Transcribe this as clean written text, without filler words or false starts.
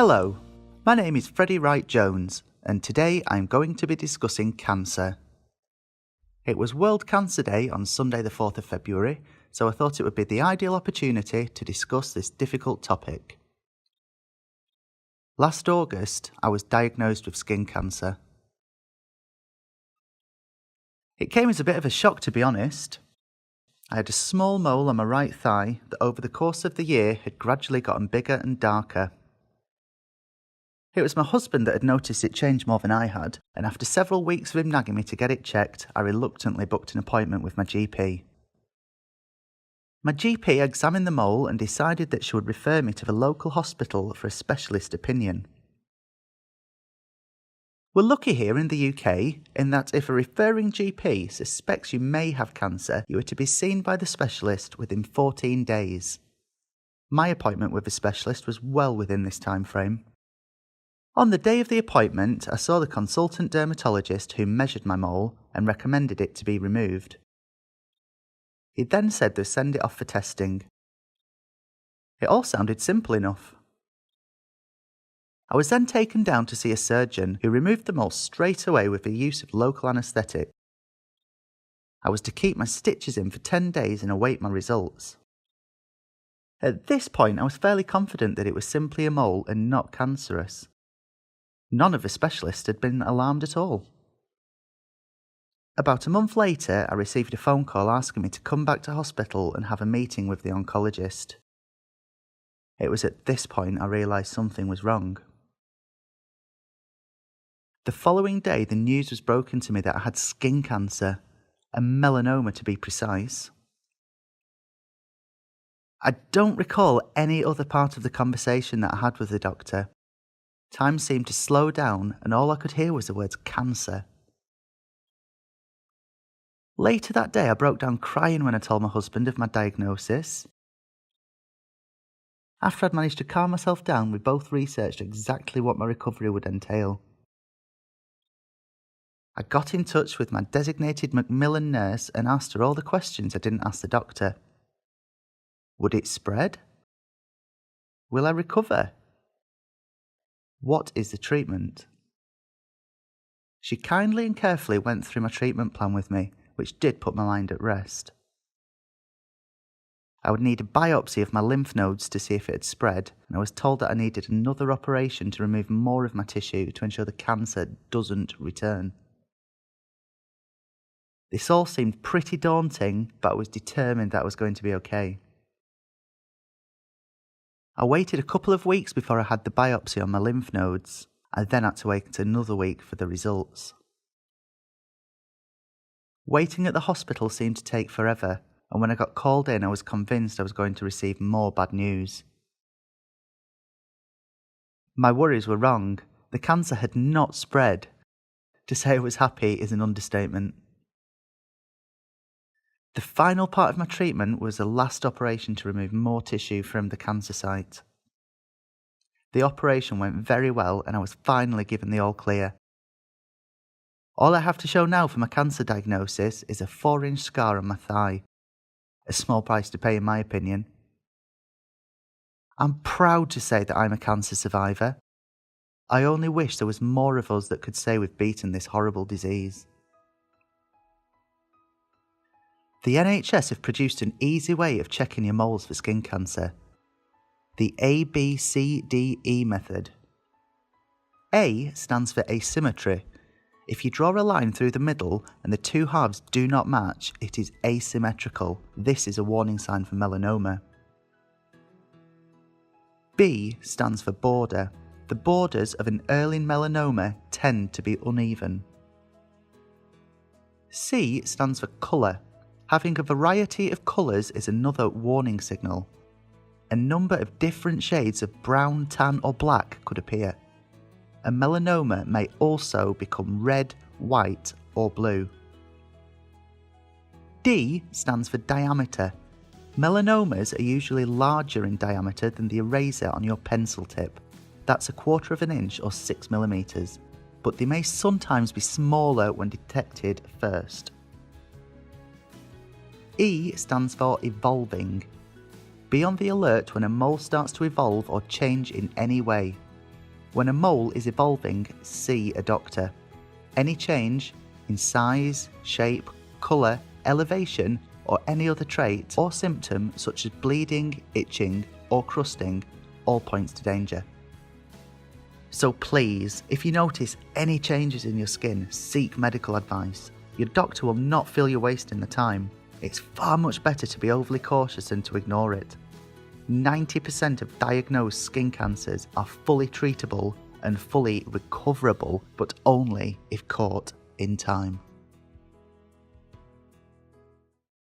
Hello, my name is Freddie Wright-Jones, and today I'm going to be discussing cancer. It was World Cancer Day on Sunday the 4th of February, so I thought it would be the ideal opportunity to discuss this difficult topic. Last August, I was diagnosed with skin cancer. It came as a bit of a shock, to be honest. I had a small mole on my right thigh that over the course of the year had gradually gotten bigger and darker. It was my husband that had noticed it change more than I had, and after several weeks of him nagging me to get it checked, I reluctantly booked an appointment with my GP. My GP examined the mole and decided that she would refer me to the local hospital for a specialist opinion. We're lucky here in the UK in that if a referring GP suspects you may have cancer, you are to be seen by the specialist within 14 days. My appointment with the specialist was well within this time frame. On the day of the appointment, I saw the consultant dermatologist who measured my mole and recommended it to be removed. He then said they'd send it off for testing. It all sounded simple enough. I was then taken down to see a surgeon who removed the mole straight away with the use of local anaesthetic. I was to keep my stitches in for 10 days and await my results. At this point, I was fairly confident that it was simply a mole and not cancerous. None of the specialists had been alarmed at all. About a month later, I received a phone call asking me to come back to hospital and have a meeting with the oncologist. It was at this point I realised something was wrong. The following day, the news was broken to me that I had skin cancer, a melanoma to be precise. I don't recall any other part of the conversation that I had with the doctor. Time seemed to slow down and all I could hear was the words cancer. Later that day, I broke down crying when I told my husband of my diagnosis. After I'd managed to calm myself down, we both researched exactly what my recovery would entail. I got in touch with my designated Macmillan nurse and asked her all the questions I didn't ask the doctor. Would it spread? Will I recover? What is the treatment? She kindly and carefully went through my treatment plan with me, which did put my mind at rest. I would need a biopsy of my lymph nodes to see if it had spread, and I was told that I needed another operation to remove more of my tissue to ensure the cancer doesn't return. This all seemed pretty daunting, but I was determined that I was going to be okay. I waited a couple of weeks before I had the biopsy on my lymph nodes. I then had to wait another week for the results. Waiting at the hospital seemed to take forever, and when I got called in, I was convinced I was going to receive more bad news. My worries were wrong. The cancer had not spread. To say I was happy is an understatement. The final part of my treatment was the last operation to remove more tissue from the cancer site. The operation went very well and I was finally given the all clear. All I have to show now for my cancer diagnosis is a 4-inch scar on my thigh. A small price to pay in my opinion. I'm proud to say that I'm a cancer survivor. I only wish there was more of us that could say we've beaten this horrible disease. The NHS have produced an easy way of checking your moles for skin cancer. The ABCDE method. A stands for asymmetry. If you draw a line through the middle and the two halves do not match, it is asymmetrical. This is a warning sign for melanoma. B stands for border. The borders of an early melanoma tend to be uneven. C stands for colour. Having a variety of colours is another warning signal. A number of different shades of brown, tan or black could appear. A melanoma may also become red, white or blue. D stands for diameter. Melanomas are usually larger in diameter than the eraser on your pencil tip. That's 1/4 inch or 6 millimeters, but they may sometimes be smaller when detected first. E stands for evolving. Be on the alert when a mole starts to evolve or change in any way. When a mole is evolving, see a doctor. Any change in size, shape, colour, elevation, or any other trait or symptom such as bleeding, itching, or crusting all points to danger. So please, if you notice any changes in your skin, seek medical advice. Your doctor will not feel you're wasting the time. It's far much better to be overly cautious than to ignore it. 90% of diagnosed skin cancers are fully treatable and fully recoverable, but only if caught in time.